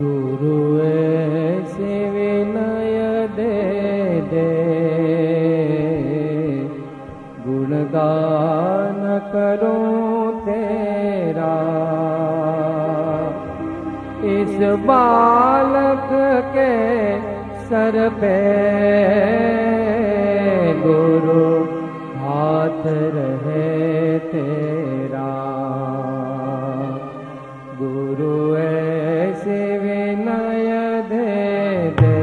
गुरु ऐसे विनय दे दे, गुणगान करूं तेरा। इस बालक के सर पे गुरु हाथ रहे तेरा। गुरु ऐसे विनय दे दे।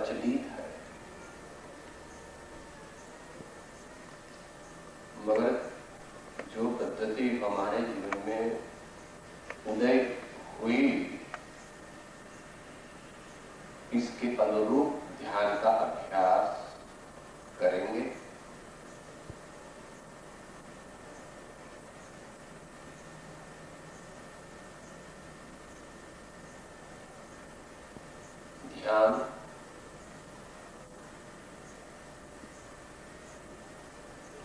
प्रचलित है, मगर जो पद्धति हमारे जीवन में उदय हुई, इसके अनुरूप ध्यान का अभ्यास करेंगे। ध्यान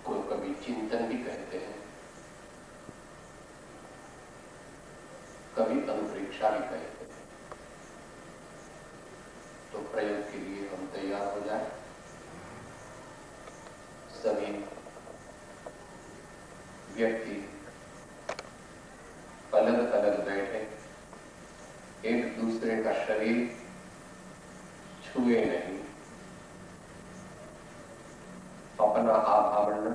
को कभी चिंतन भी कहते हैं, कभी अनुप्रेक्षा भी कहते हैं। तो प्रयोग के लिए हम तैयार हो जाए। सभी व्यक्ति अलग अलग बैठे, एक दूसरे का शरीर छुए नहीं, अपना आभावरण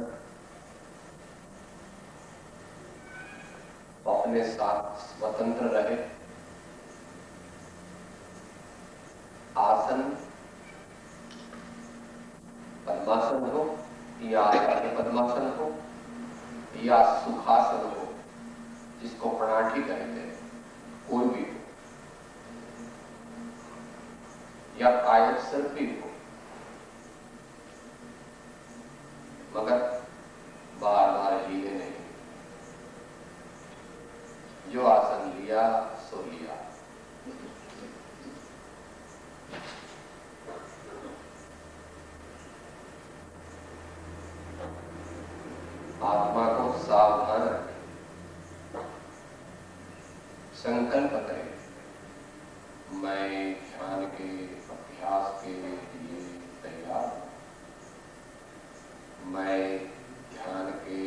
अपने साथ स्वतंत्र रहे। आसन पद्मासन हो या पद्मासन हो या सुखासन हो, जिसको प्रणाठी कहते हैं, कोई भी हो, या कायस्थ भी हो, मगर बार बार हिले नहीं। जो आसन लिया सो लिया। आत्मा को सावधान रखें, संकल्प करें, मैं ध्यान के अभ्यास के लिए तैयार हूं। मैं ध्यान के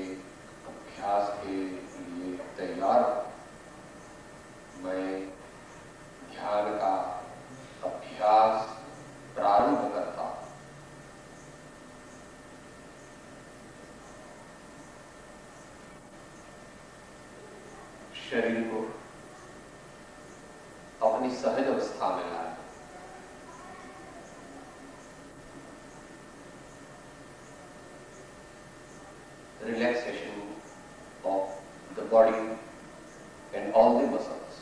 अभ्यास के लिए तैयार हूं। मैं ध्यान का अभ्यास प्रारंभ करता हूं। शरीर को अपनी सहज अवस्था में लाए। Relaxation of the body and all the muscles.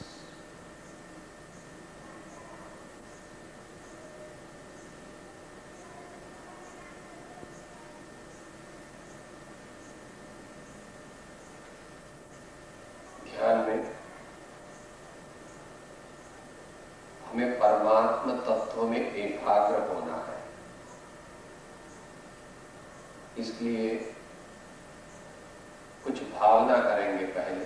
ध्यान में हमें परमात्मा तत्व में एकाग्र होना है। इसलिए कुछ भावना करेंगे। पहले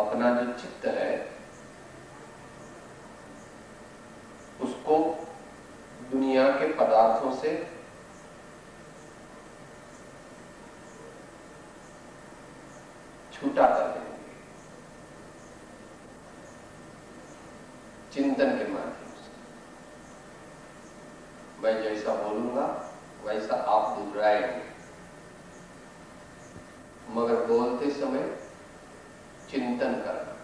अपना जो चित्त है उसको दुनिया के पदार्थों से छूटा कर देंगे, चिंतन के माध्यम से। मैं जैसा बोलूंगा वैसा आप दोहराएंगे, मगर बोलते समय चिंतन करना,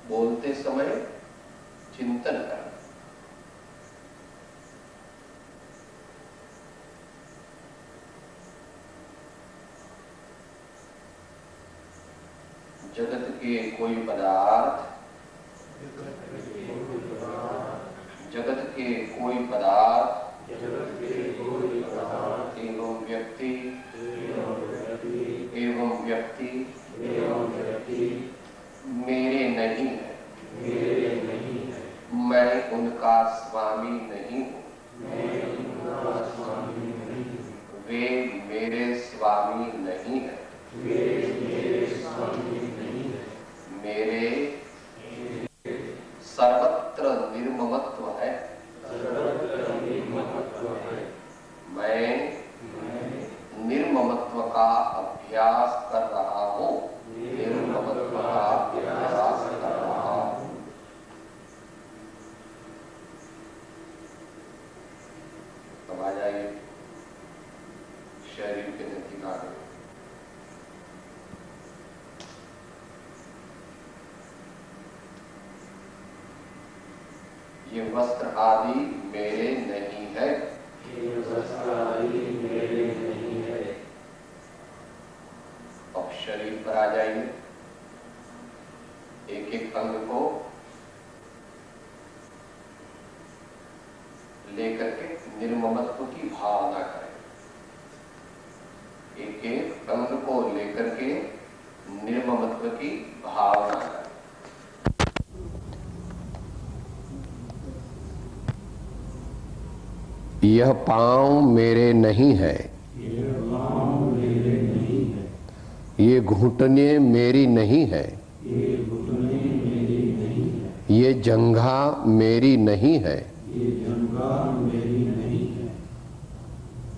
बोलते समय चिंतन करना। जगत के कोई पदार्थ, जगत के कोई पदार्थ एवं व्यक्ति मेरे नहीं है, मैं उनका स्वामी नहीं हूँ, वे मेरे स्वामी नहीं है, मेरे सर्वत्र निर्ममत्व है। मैं निर्ममत्व का अभ्यास कर रहा हूँ, निर्ममत्व का अभ्यास कर रहा हूँ। अब आ जाइए शरीर के नतीजा में। ये वस्त्र आदि मेरे नहीं है। ये वस्त्र आदि मेरे नहीं है। अब शरीर पर आ जाइए। एक एक अंग को लेकर के निर्ममत्व की भावना करें। एक एक अंग को लेकर के निर्ममत्व की भावना करें। यह पांव मेरे नहीं है। ये पाँव मेरे नहीं है। ये घुटने मेरी नहीं है। ये घुटने मेरी नहीं है। ये जंघा मेरी नहीं है। ये जंघा मेरी नहीं है।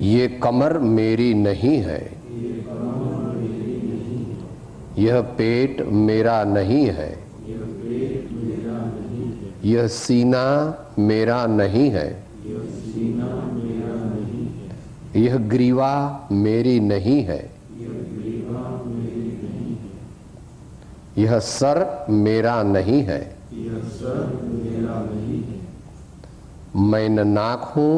ये कमर मेरी नहीं है। ये कमर मेरी नहीं है। यह पेट मेरा नहीं है। यह पेट मेरा नहीं है। यह सीना मेरा नहीं है। यह सीना मेरा नहीं है। यह ग्रीवा मेरी नहीं है। यह ग्रीवा मेरी नहीं है। यह सर मेरा नहीं है। यह सर मेरा नहीं है। मैं न नाक हूँ,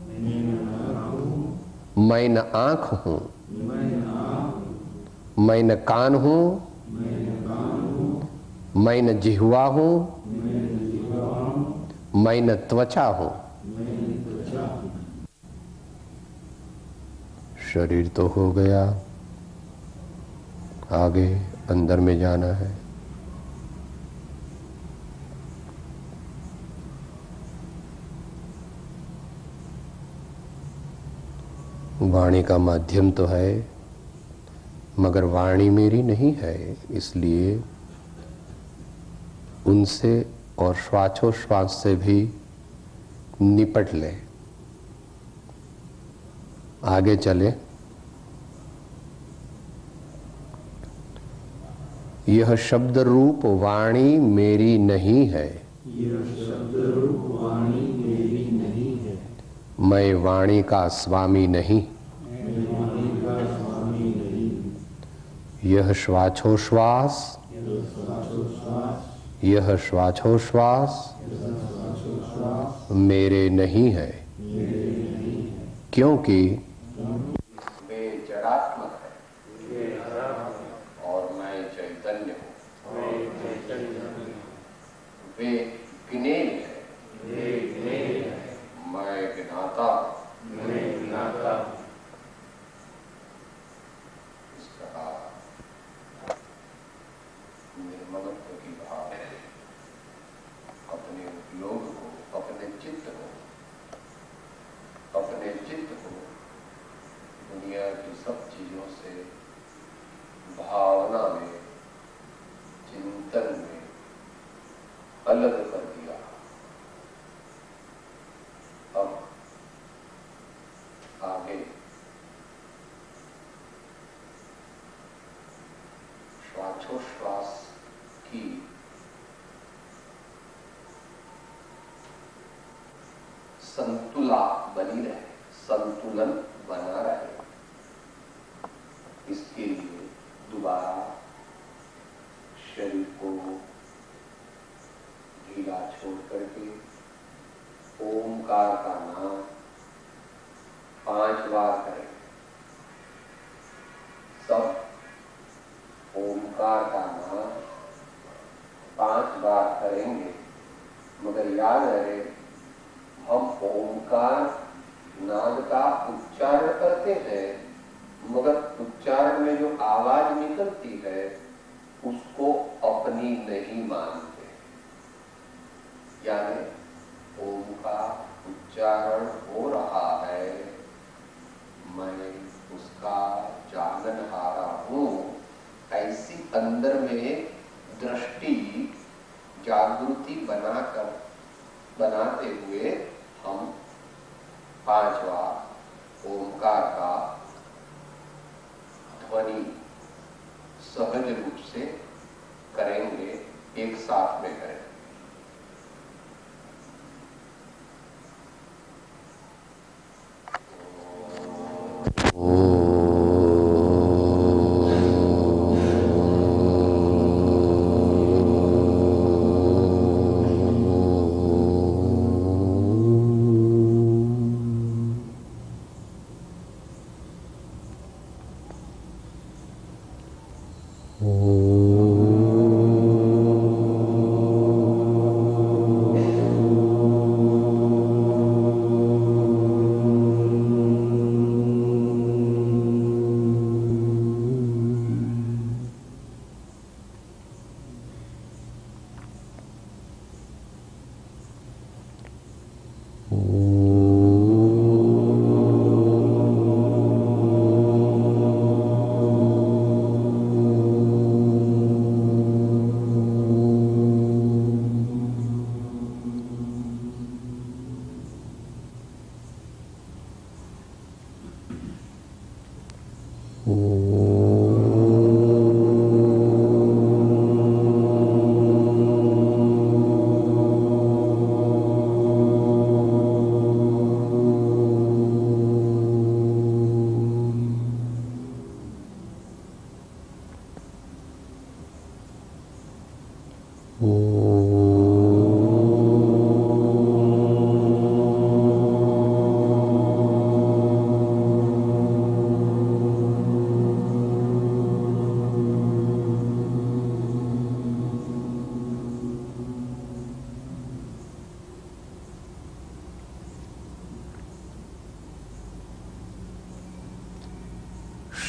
मैं नाक हूँ। मैं न आँख हूँ, मैं आँख हूँ। मैं न कान हूँ, मैं कान हूँ। मैं न जिह्वा हूँ, मैं जीवा हूँ। मैं न त्वचा हूँ। मैं त्वचा हूँ। शरीर तो हो गया, आगे अंदर में जाना है। वाणी का माध्यम तो है, मगर वाणी मेरी नहीं है, इसलिए उनसे और श्वासोश्वास से भी निपट ले। आगे चले। यह शब्द रूप वाणी मेरी नहीं है। यह शब्द रूप वाणी मेरी नहीं है। मैं वाणी का स्वामी नहीं। मैं वाणी का स्वामी नहीं। यह श्वासोश्वास, यह श्वासोश्वास, यह श्वासोश्वास यह श्वासोश्वास मेरे नहीं है, मेरे नहीं है। क्योंकि वे जड़ात्मक है वे हरा और मैं चैतन्य हूँ। मैं चैतन्य हूँ। वे ज्ञेय है, वे ज्ञेय है। मैं ज्ञाता हूँ। मैं ज्ञाता हूँ। इस प्रकार निर्ममत्व की भाव अपने लोग को, अपने चित्त को दुनिया की सब चीजों से भावना में, चिंतन में अलग कर दिया। अब आगे श्वासोश्वास की संतुला बनी रहे, संतुलन बना रहे, इसके लिए दोबारा शरीर को ढीला छोड़ करके ओमकार का नाम 5 बार करें। सब ओमकार का नाम 5 बार करेंगे, मगर याद रहे हम ओमकार नाद का उच्चारण करते हैं, मगर उच्चारण में जो आवाज निकलती है उसको अपनी नहीं मानते। यानी ओम का उच्चारण हो रहा है, मैं उसका जाननहारा हूं, ऐसी अंदर में दृष्टि जागृति बनाते हुए हम 5 बार ओमकार का ध्वनि सहज रूप से करेंगे, एक साथ में करें।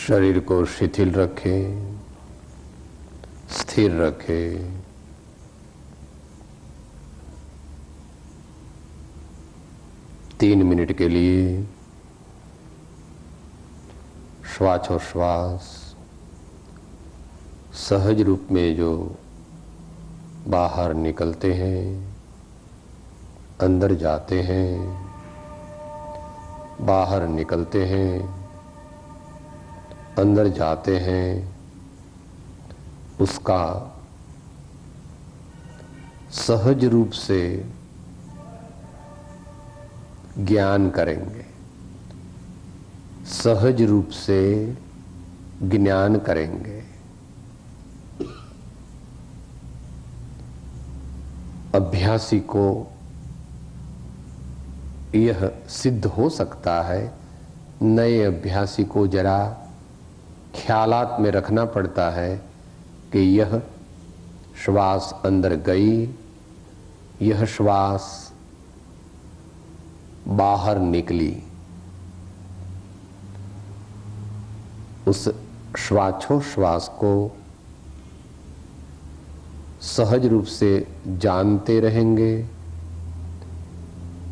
शरीर को शिथिल रखें, स्थिर रखें। तीन मिनट के लिए श्वासोश्वास सहज रूप में जो बाहर निकलते हैं, अंदर जाते हैं, बाहर निकलते हैं, अंदर जाते हैं, उसका सहज रूप से ज्ञान करेंगे, सहज रूप से ज्ञान करेंगे। अभ्यासी को यह सिद्ध हो सकता है, नए अभ्यासी को जरा ख्यालात में रखना पड़ता है कि यह श्वास अंदर गई, यह श्वास बाहर निकली। उस श्वासोश्वास को सहज रूप से जानते रहेंगे,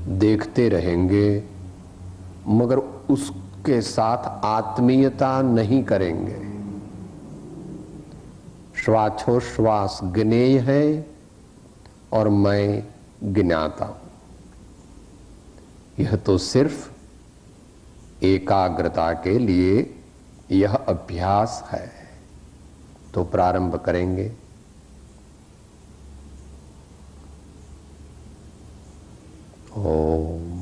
देखते रहेंगे, मगर उसके साथ आत्मीयता नहीं करेंगे। श्वासोश्वास ज्ञेय है और मैं ज्ञाता हूं। यह तो सिर्फ एकाग्रता के लिए यह अभ्यास है। तो प्रारंभ करेंगे। ओम।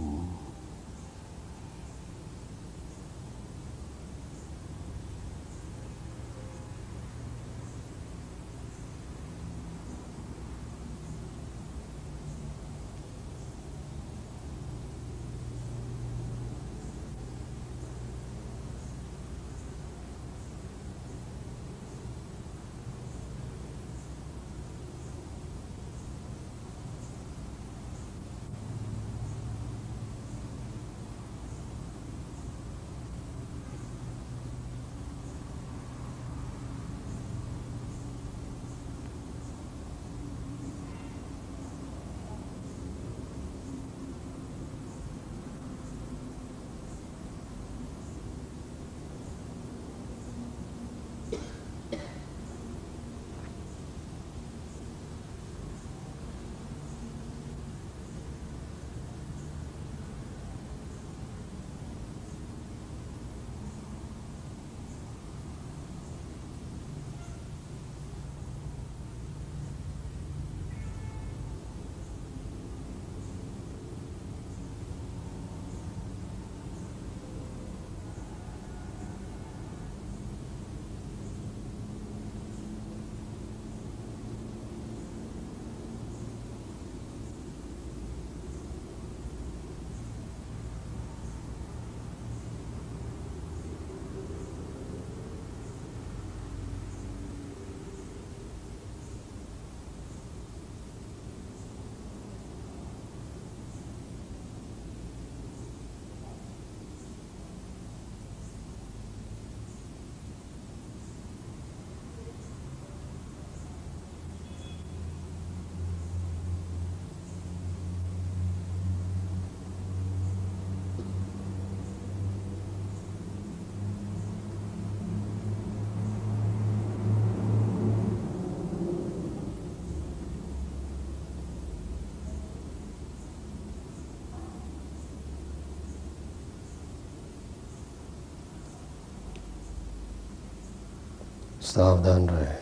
सावधान रहे।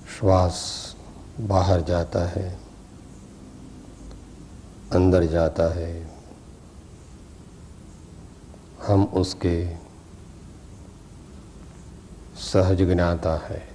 श्वास बाहर जाता है, अंदर जाता है, हम उसके सहज ज्ञाता है।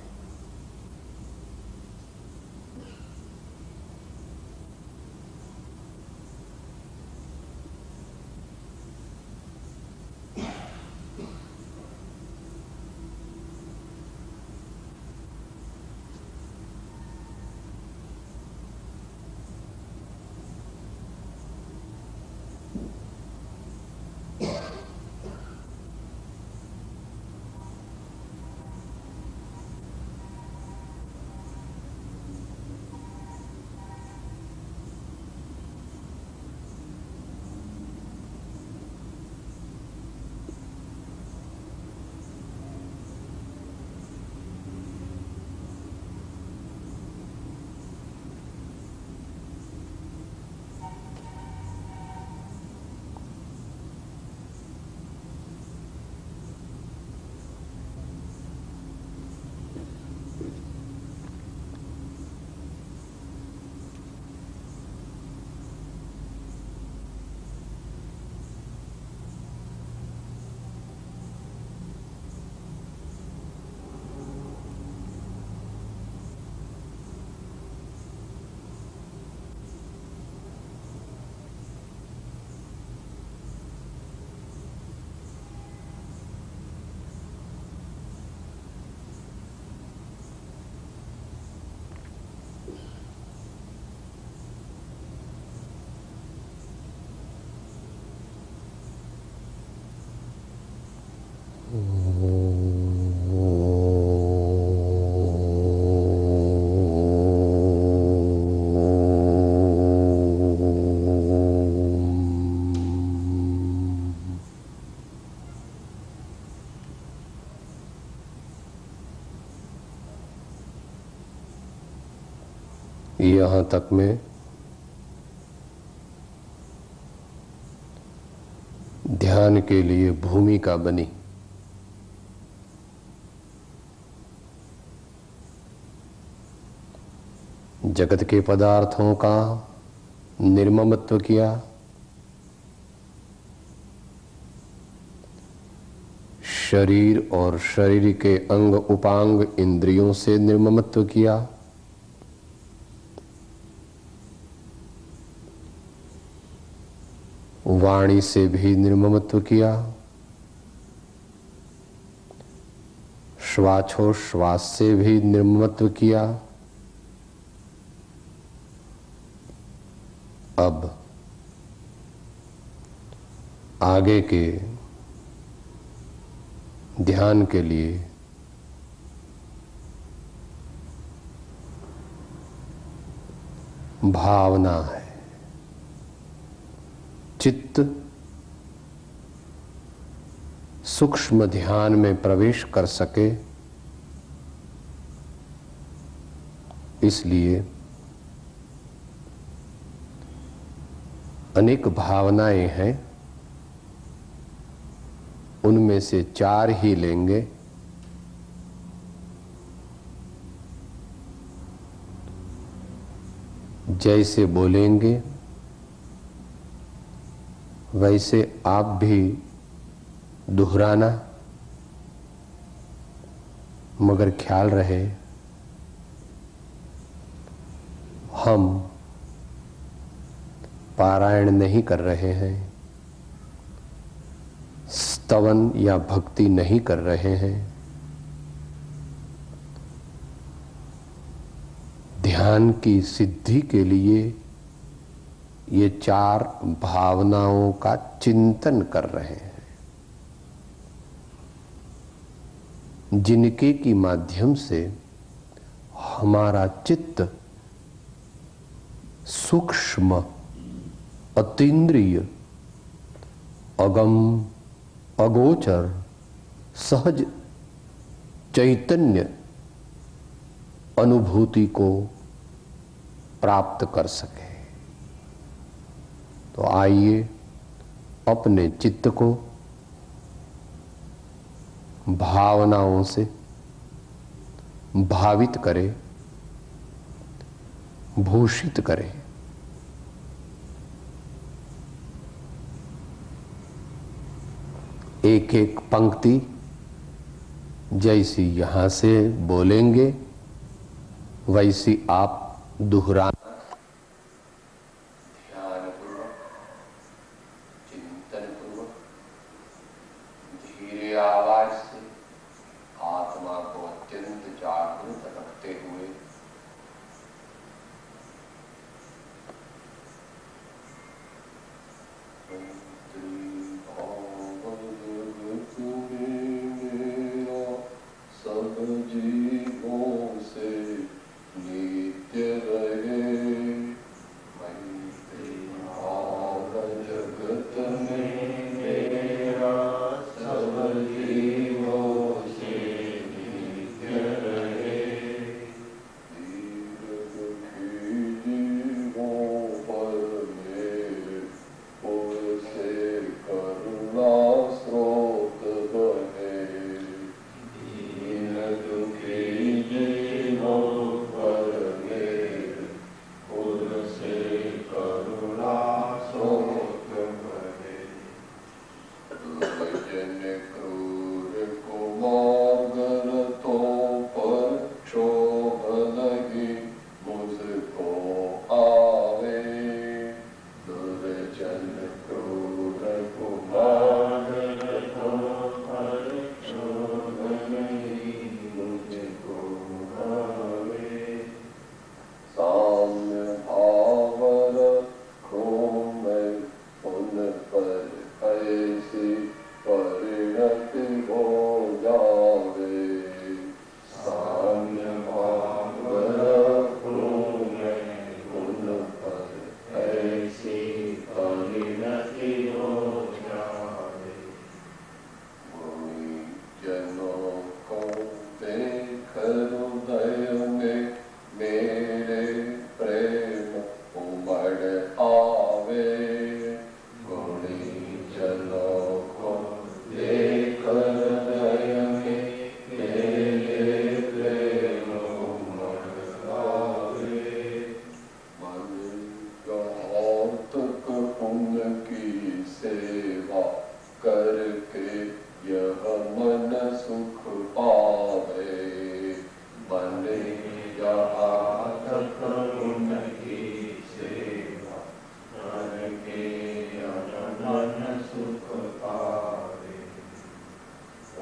यहाँ तक में ध्यान के लिए भूमिका बनी। जगत के पदार्थों का निर्ममत्व किया, शरीर और शरीर के अंग उपांग इंद्रियों से निर्ममत्व किया, वाणी से भी निर्ममत्व किया, श्वासोश्वास से भी निर्ममत्व किया। अब आगे के ध्यान के लिए भावना है। चित्त सूक्ष्म ध्यान में प्रवेश कर सके, इसलिए अनेक भावनाएं हैं, उनमें से 4 ही लेंगे। जैसे बोलेंगे वैसे आप भी दोहराना, मगर ख्याल रहे हम पारायण नहीं कर रहे हैं, स्तवन या भक्ति नहीं कर रहे हैं। ध्यान की सिद्धि के लिए ये 4 भावनाओं का चिंतन कर रहे हैं, जिनके की माध्यम से हमारा चित्त सूक्ष्म, अतीन्द्रिय, अगम, अगोचर, सहज चैतन्य अनुभूति को प्राप्त कर सके। तो आइए अपने चित्त को भावनाओं से भावित करे, भूषित करे। एक एक पंक्ति जैसी यहां से बोलेंगे वैसी आप दोहरा ध्यानपूर्वक, चिंतनपूर्वक, धीरे आवाज से आत्मा को अत्यंत जागरूक रखते हुए सब जीवों से नित्य रहे जगत में मेरा सब जीवों से नित्य रहे। दीन दुखी जीवों पर मेरे पुर से करुणा स्रोत बहे। दीन दुखी जीवों पर मेरे पुर से करुणा स्रोत बहे। दुर्जन क्रूर कुमार्गरतों पर क्षोभ लगी मुझको आवे। दुर्जन क्रूर कुमार्गरतों पर क्षोभ लगी मुझको आवे। साम्य भाव रखूं मैं उन पर ऐसी परिणति हो जावे। साम्य भाव रखूं मैं उन पर ऐसी परिणति हो जावे। गुणी जनों को देख हृदय में मेरे प्रेम उमड़ आवे। गुणी जनों को देख हृदय में मेरे प्रेम उमड़ आवे। मन तक उनकी सेवा करके यह मन सुख पावे। मन यहाँ तक उनकी सेवा करके यह मन सुख पावे।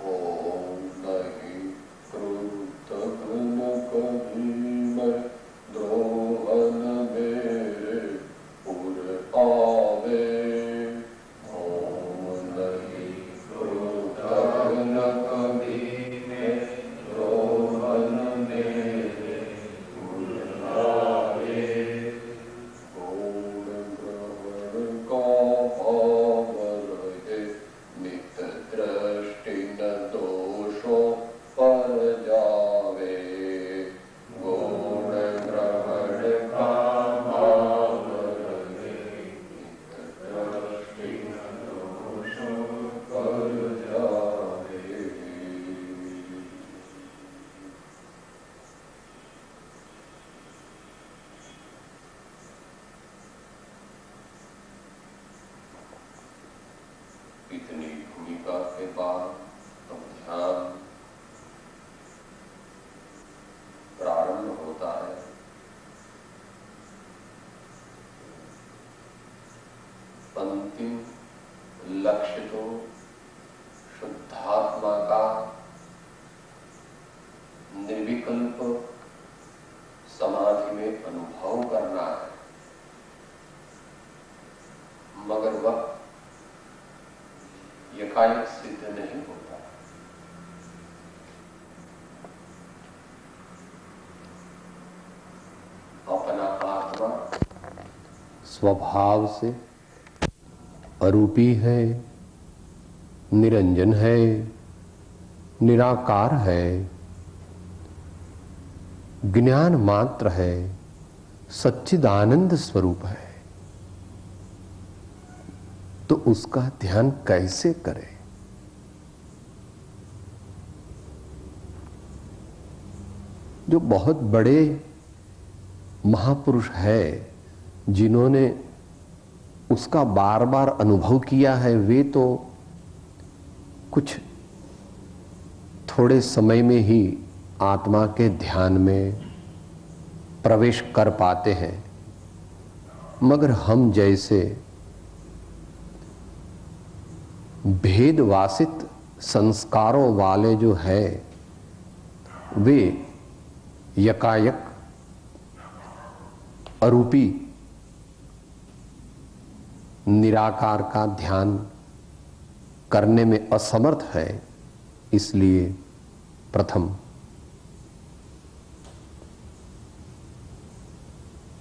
ओम नहीं कृतघ्न कभी मैं द्रोहन मेरे पुर आवे। ओम नहीं कृतघ्न कभी मैं द्रोहन मेरे पुर आवे। गुण ग्रहण का भाव रहे नित दृष्टि न दोषों पर जावे। गुण ग्रहण का भाव रहे नित दृष्टि न दोषों पर जावे। इतनी भूमिका के बाद तो ध्यान प्रारंभ होता है। अंतिम लक्ष्य तो शुद्धात्मा का निर्विकल्प समाधि में अनुभव करना है, मगर वह एकाएक सिद्ध नहीं होता। अपना आत्मा स्वभाव से अरूपी है, निरंजन है, निराकार है, ज्ञान मात्र है, सच्चिदानंद स्वरूप है। तो उसका ध्यान कैसे करें? जो बहुत बड़े महापुरुष है जिन्होंने उसका बार बार अनुभव किया है, वे तो कुछ थोड़े समय में ही आत्मा के ध्यान में प्रवेश कर पाते हैं, मगर हम जैसे भेदवासित संस्कारों वाले जो है वे यकायक अरूपी निराकार का ध्यान करने में असमर्थ है। इसलिए प्रथम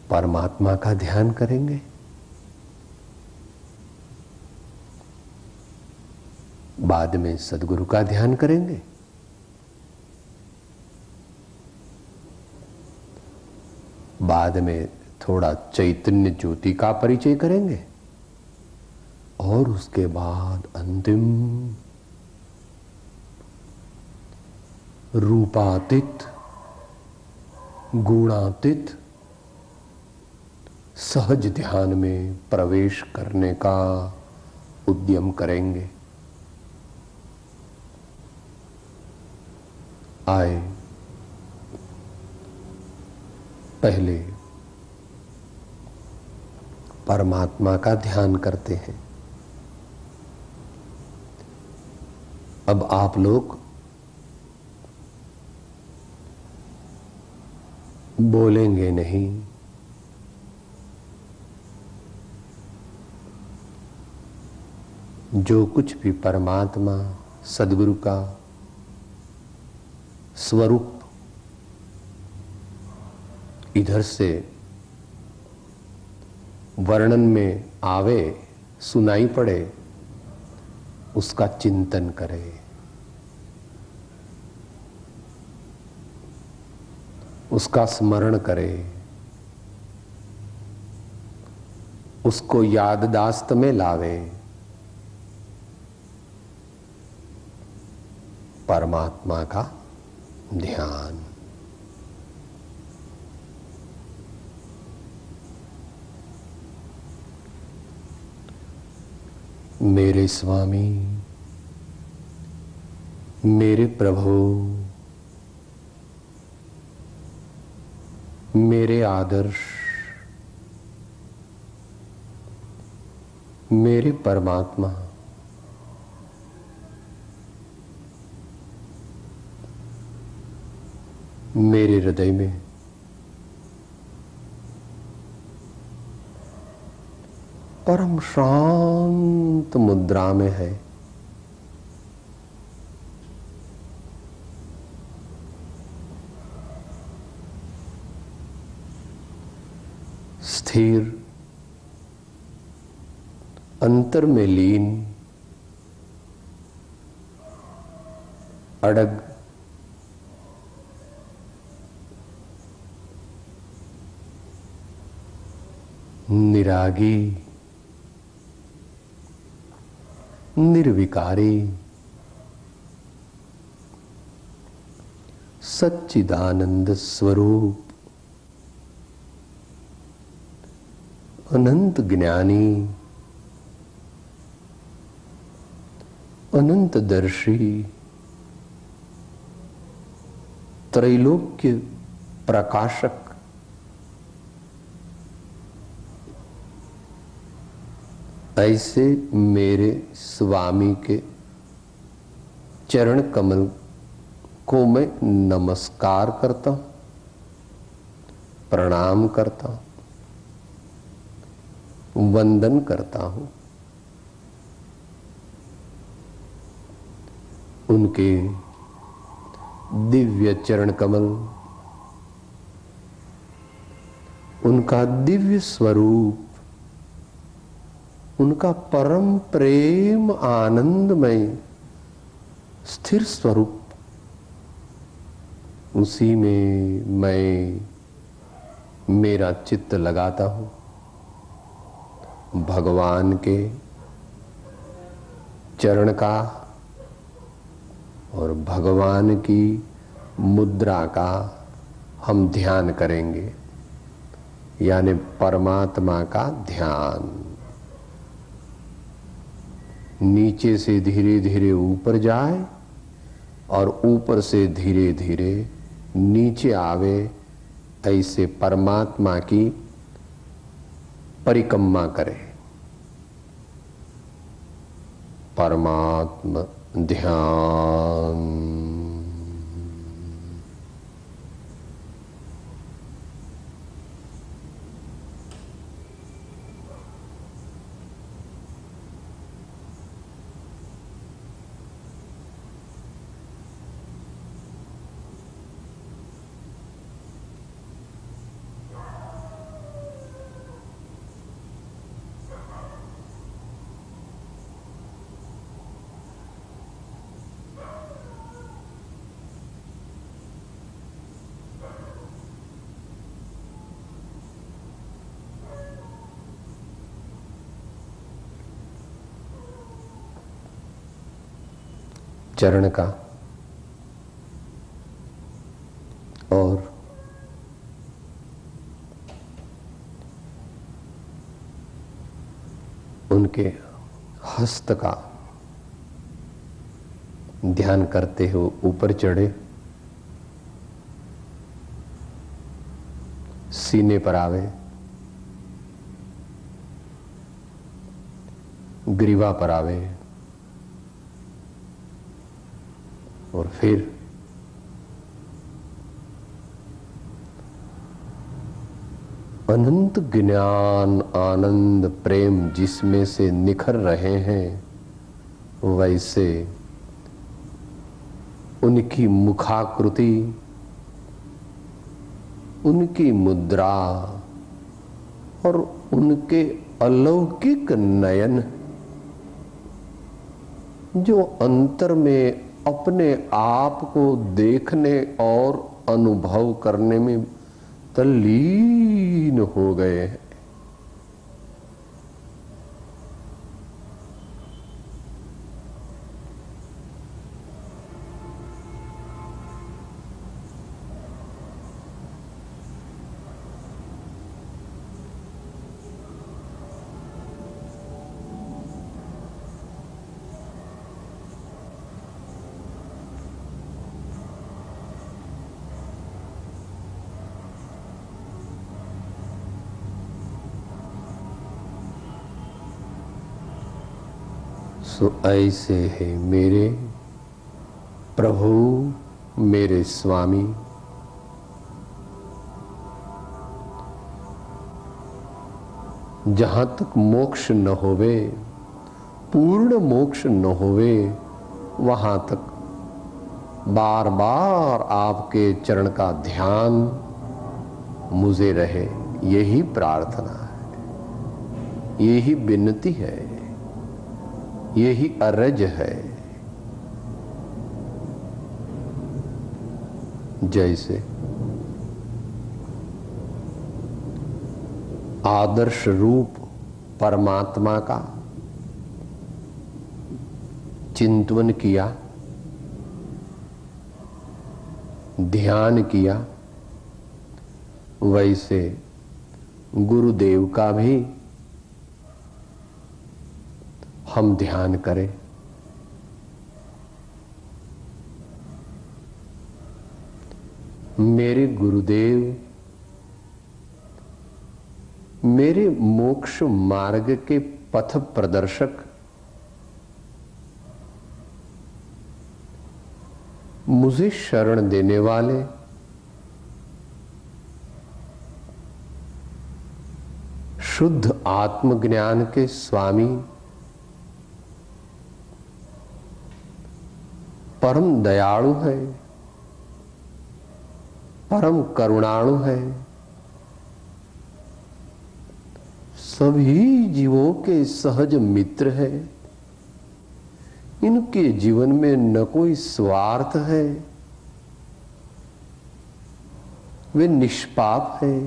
परमात्मा का ध्यान करेंगे, बाद में सद्गुरु का ध्यान करेंगे, बाद में थोड़ा चैतन्य ज्योति का परिचय करेंगे और उसके बाद अंतिम रूपातीत गुणातीत सहज ध्यान में प्रवेश करने का उद्यम करेंगे। आए पहले परमात्मा का ध्यान करते हैं। अब आप लोग बोलेंगे नहीं, जो कुछ भी परमात्मा सद्गुरु का स्वरूप इधर से वर्णन में आवे, सुनाई पड़े, उसका चिंतन करे। उसका स्मरण करे, उसको याददाश्त में लावे। परमात्मा का ध्यान। मेरे स्वामी, मेरे प्रभु, मेरे आदर्श, मेरे परमात्मा, मेरे हृदय में परम शांत मुद्रा में है। स्थिर, अंतर में लीन, अड़ग, निरागी, निर्विकारी, सच्चिदानंद स्वरूप, अनंत ज्ञानी, अनंत दर्शी, त्रैलोक्य प्रकाशक, ऐसे मेरे स्वामी के चरण कमल को मैं नमस्कार करता हूं, प्रणाम करता हूं, वंदन करता हूं। उनके दिव्य चरण कमल, उनका दिव्य स्वरूप, उनका परम प्रेम आनंदमय स्थिर स्वरूप, उसी में मैं मेरा चित्त लगाता हूं। भगवान के चरण का और भगवान की मुद्रा का हम ध्यान करेंगे, यानी परमात्मा का ध्यान। नीचे से धीरे धीरे ऊपर जाए और ऊपर से धीरे धीरे नीचे आवे, ऐसे परमात्मा की परिक्रमा करे। परमात्मा ध्यान। चरण का और उनके हस्त का ध्यान करते हुए ऊपर चढ़े, सीने पर आवे, ग्रीवा पर आवे और फिर अनंत ज्ञान आनंद प्रेम जिसमें से निखर रहे हैं, वैसे उनकी मुखाकृति, उनकी मुद्रा और उनके अलौकिक नयन जो अंतर में अपने आप को देखने और अनुभव करने में तल्लीन हो गए हैं। सो ऐसे है मेरे प्रभु, मेरे स्वामी, जहां तक मोक्ष न होवे, पूर्ण मोक्ष न होवे, वहां तक बार बार आपके चरण का ध्यान मुझे रहे। यही प्रार्थना है, यही विनती है, यही अरज है। जैसे आदर्श रूप परमात्मा का चिंतन किया, ध्यान किया, वैसे गुरुदेव का भी हम ध्यान करें। मेरे गुरुदेव मेरे मोक्ष मार्ग के पथ प्रदर्शक, मुझे शरण देने वाले, शुद्ध आत्मज्ञान के स्वामी, परम दयालु है, परम करुणाणु है, सभी जीवों के सहज मित्र है। इनके जीवन में न कोई स्वार्थ है, वे निष्पाप है,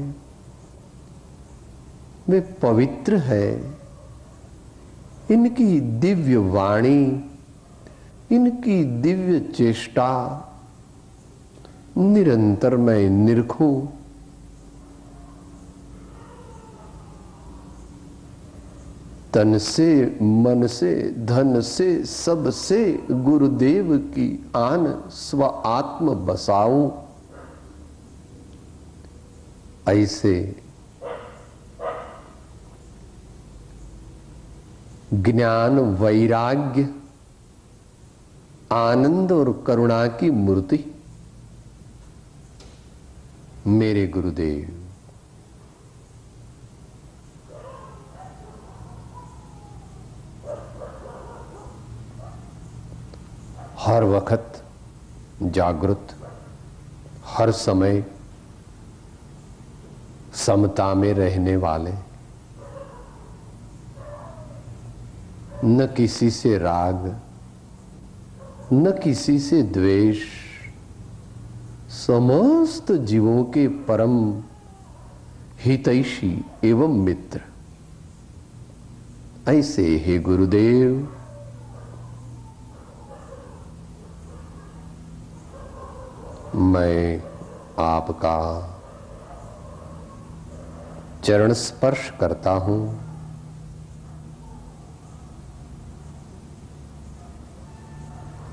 वे पवित्र है। इनकी दिव्य वाणी, इनकी दिव्य चेष्टा निरंतर मैं निरखूं, तन से, मन से, धन से, सब से गुरुदेव की आन स्व आत्म बसाऊं। ऐसे ज्ञान, वैराग्य, आनंद और करुणा की मूर्ति मेरे गुरुदेव। हर वक्त जागृत, हर समय समता में रहने वाले, न किसी से राग, न किसी से द्वेष, समस्त जीवों के परम हितैषी एवं मित्र, ऐसे हे गुरुदेव मैं आपका चरण स्पर्श करता हूं।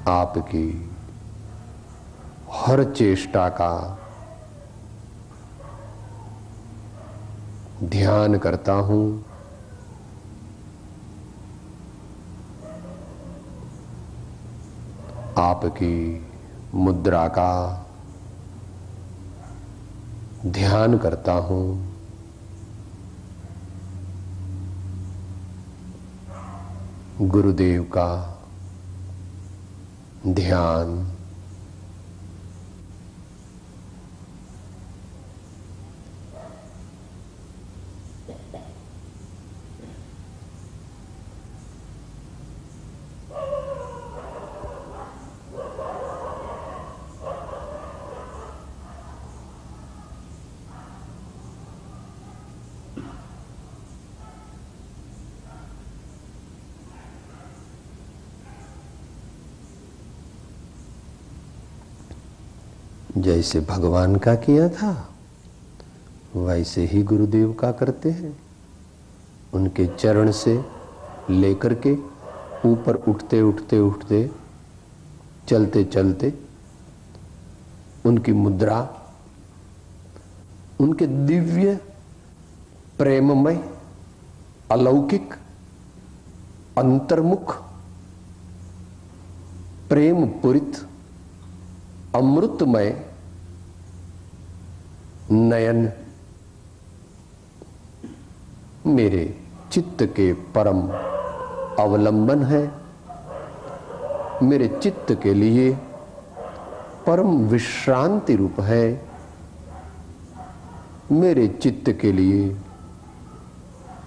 आपकी हर चेष्टा का ध्यान करता हूं। आपकी मुद्रा का ध्यान करता हूं। गुरुदेव का ध्यान जैसे भगवान का किया था वैसे ही गुरुदेव का करते हैं। उनके चरण से लेकर के ऊपर उठते उठते उठते, चलते चलते, उनकी मुद्रा, उनके दिव्य प्रेममय अलौकिक अंतर्मुख प्रेम पूरित अमृतमय नयन मेरे चित्त के परम अवलंबन है, मेरे चित्त के लिए परम विश्रांति रूप है, मेरे चित्त के लिए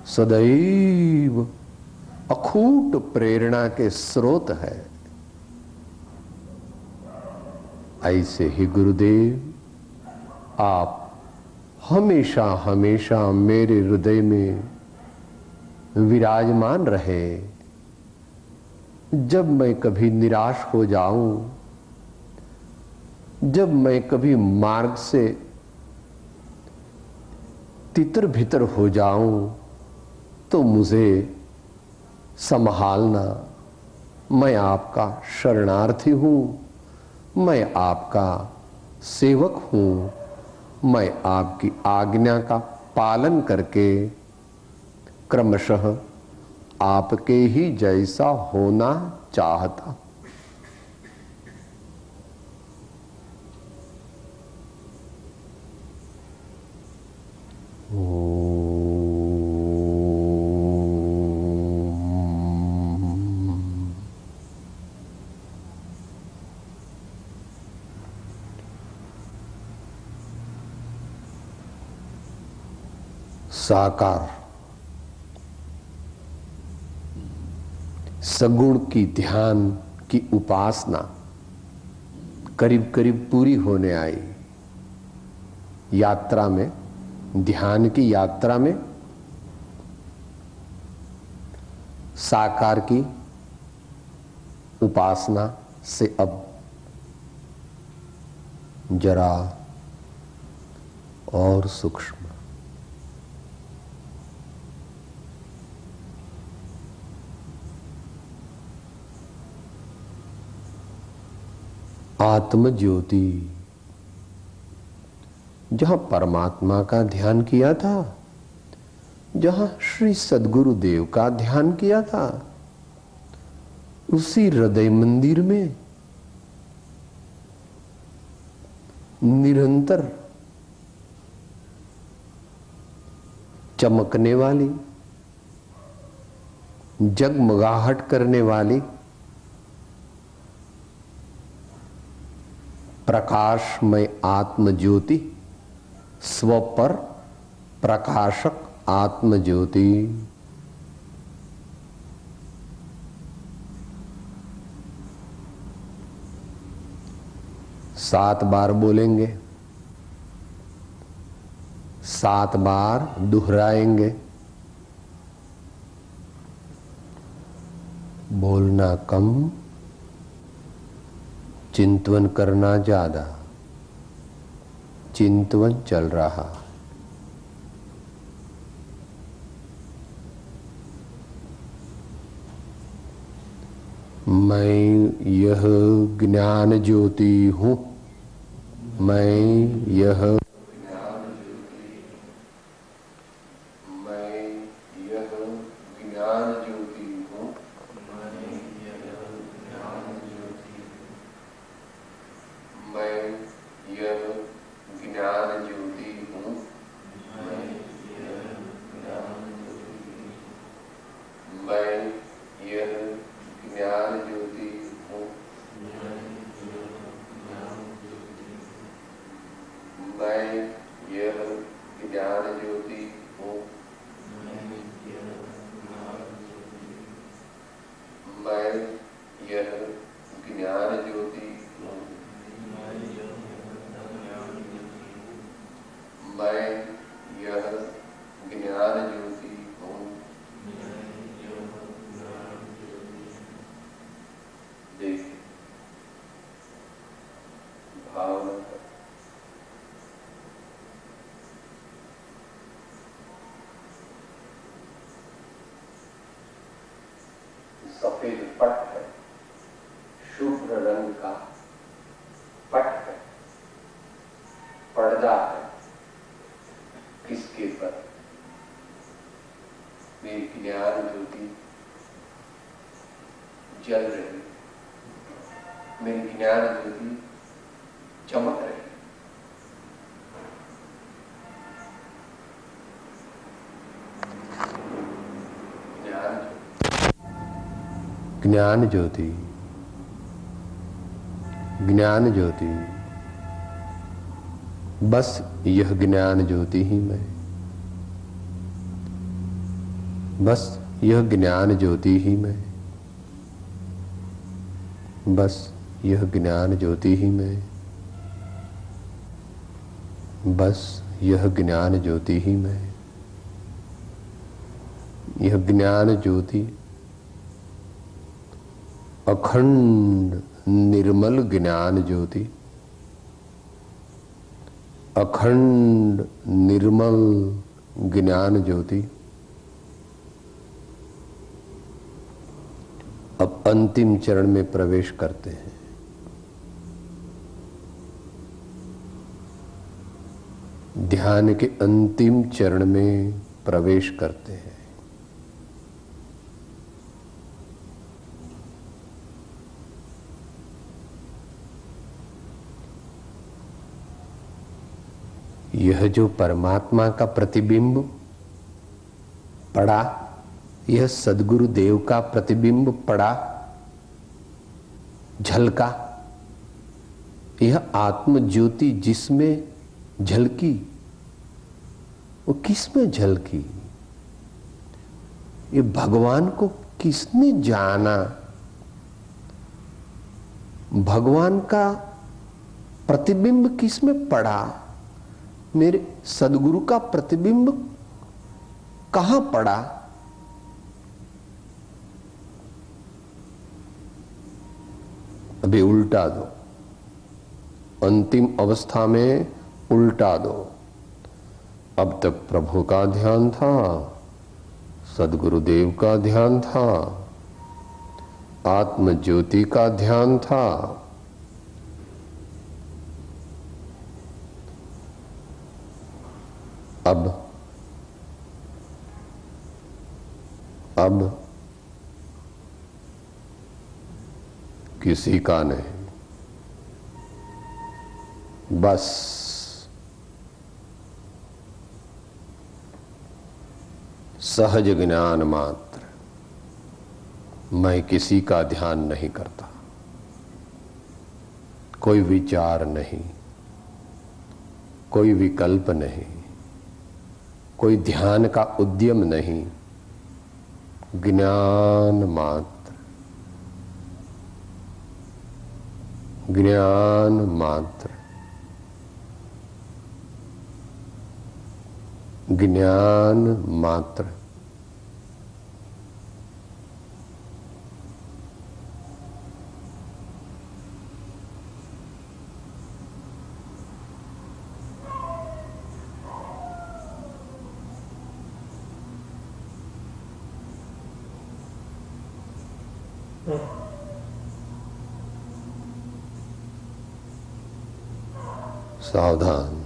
सदैव अखूट प्रेरणा के स्रोत है। ऐसे ही गुरुदेव आप हमेशा हमेशा मेरे हृदय में विराजमान रहे। जब मैं कभी निराश हो जाऊं, जब मैं कभी मार्ग से तितर भीतर हो जाऊं, तो मुझे संभालना। मैं आपका शरणार्थी हूं, मैं आपका सेवक हूं। मैं आपकी आज्ञा का पालन करके क्रमशः आपके ही जैसा होना चाहता। साकार सगुण की ध्यान की उपासना करीब करीब पूरी होने आई। यात्रा में, ध्यान की यात्रा में साकार की उपासना से अब जरा और सूक्ष्म। आत्म ज्योति, जहां परमात्मा का ध्यान किया था, जहां श्री सद्गुरु देव का ध्यान किया था, उसी हृदय मंदिर में निरंतर चमकने वाली, जगमगाहट करने वाली प्रकाशमय आत्म ज्योति, स्व पर प्रकाशक आत्म ज्योति। सात बार बोलेंगे, 7 बार दोहराएंगे। बोलना कम, चिंतन करना ज्यादा। चिंतन चल रहा। मैं यह ज्ञान ज्योति हूं, मैं यह ज्ञान ज्योति, मैं यह ज्ञान ज्योति हूं, मैं यह ज्ञान ज्योति, मैं यह ज्ञान ज्योति हूं, मैं यह ज्ञान ज्योति, मैं यह ज्ञान ज्योति हूँ, मैं यह ज्ञान ज्योति हूँ, मैं यह ज्ञान ज्योति हूँ, मैं यह ज्ञान ज्योति हूँ। देखिए भावना सफेद पट है, शुभ्र रंग का पट है, पर्दा है। किसके पर? मेरी ज्ञान ज्योति जल रही, मेरी ज्ञान ज्योति चमक रही। ज्ञान ज्योति, ज्ञान ज्योति, बस यह ज्ञान ज्योति ही मैं, बस यह ज्ञान ज्योति ही मैं, बस यह ज्ञान ज्योति ही मैं, बस यह ज्ञान ज्योति ही मैं। यह ज्ञान ज्योति अखंड निर्मल ज्ञान ज्योति, अखंड निर्मल ज्ञान ज्योति अब अंतिम चरण में प्रवेश करते हैं। ध्यान के अंतिम चरण में प्रवेश करते हैं। यह जो परमात्मा का प्रतिबिंब पड़ा, यह सद्गुरु देव का प्रतिबिंब पड़ा, झलका, यह आत्म ज्योति जिसमें झलकी, वो किसमें झलकी? ये भगवान को किसने जाना? भगवान का प्रतिबिंब किसमें पड़ा? मेरे सद्गुरु का प्रतिबिंब कहां पड़ा? अभी उल्टा दो अंतिम अवस्था में उल्टा दो। अब तक प्रभु का ध्यान था, सद्गुरुदेव का ध्यान था, आत्म ज्योति का ध्यान था। अब किसी का नहीं, बस सहज ज्ञान मात्र। मैं किसी का ध्यान नहीं करता, कोई विचार नहीं, कोई विकल्प नहीं, कोई ध्यान का उद्यम नहीं, ज्ञान मात्र, ज्ञान मात्र, ज्ञान मात्र। सावधान।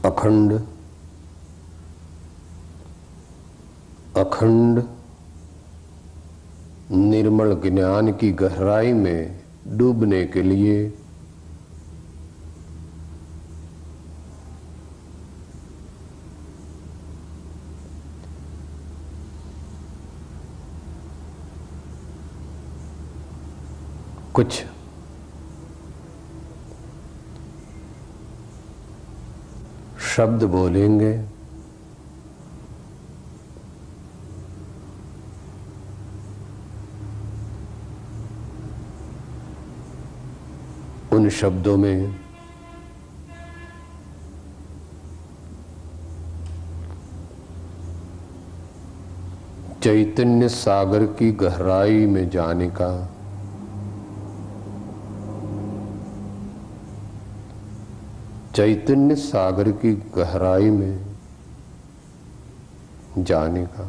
अखंड अखंड निर्मल ज्ञान की गहराई में डूबने के लिए कुछ शब्द बोलेंगे। उन शब्दों में चैतन्य सागर की गहराई में जाने का, चैतन्य सागर की गहराई में जाने का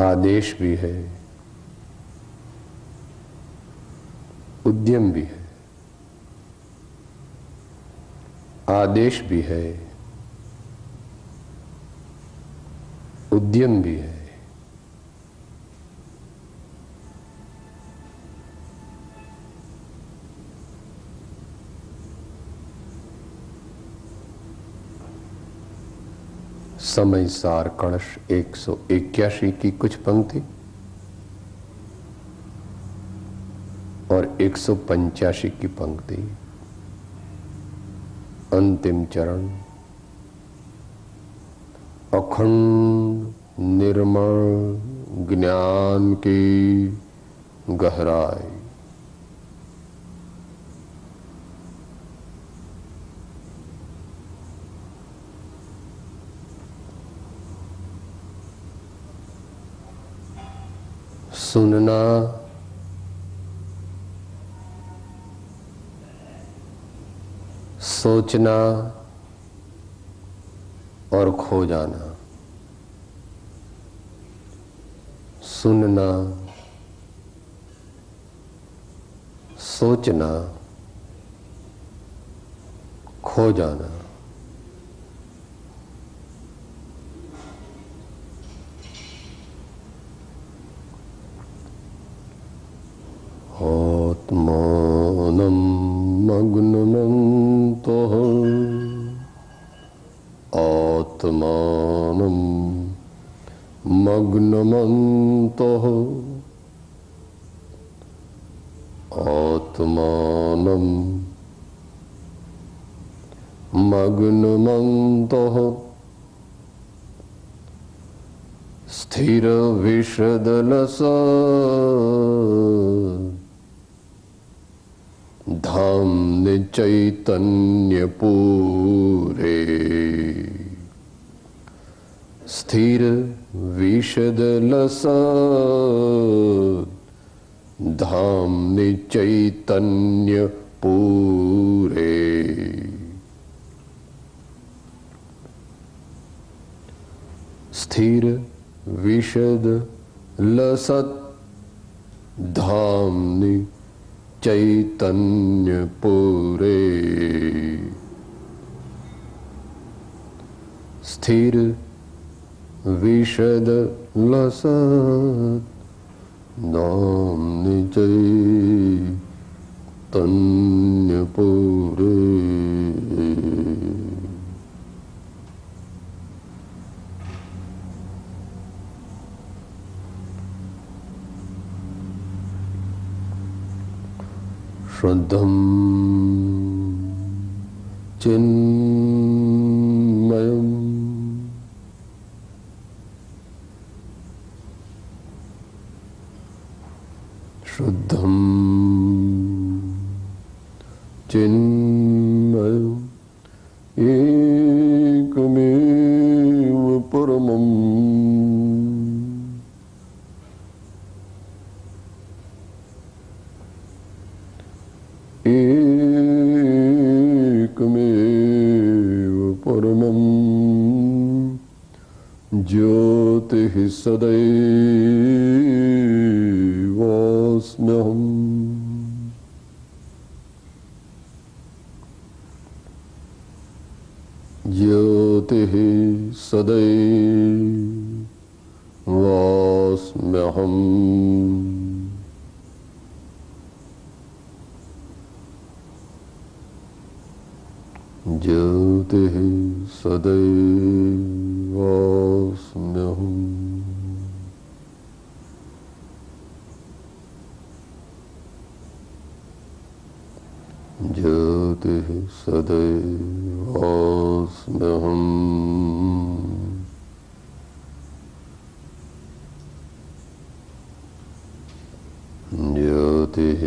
आदेश भी है, उद्यम भी है। आदेश भी है, उद्यम भी है। समय सार कणश 181 की कुछ पंक्ति और 185 की पंक्ति। अंतिम चरण अखंड निर्मल ज्ञान की गहराई। सुनना, सोचना और खो जाना। सुनना, सोचना, खो जाना। Oh. आत्मानं मग्नमन्तः आत्मानं मग्नमन्तः आत्मानं मग्नमन्तः स्थिर विशदलसा धाम्नि चैतन्यपूरे स्थिर विशदलसा धाम्नि चैतन्यपूरे स्थिर विशद लसत धाम्नि चैतन्यपूरे स्थिर विशद लसत धाम्नि चैतन्यपूरे श्रद्धं चिन्मयम् शुद्धं चिन्मयम् एकमेव परमम् एकमेव परमम् ज्योतिः सदैवास्म्यहम् ज्योतिः सदैवास्म्यहम् ज्योतिः सदैवास्म्यहम् ज्योतिः सदैवास्म्यहम् ज्योतिः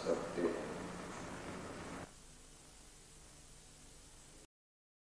सकते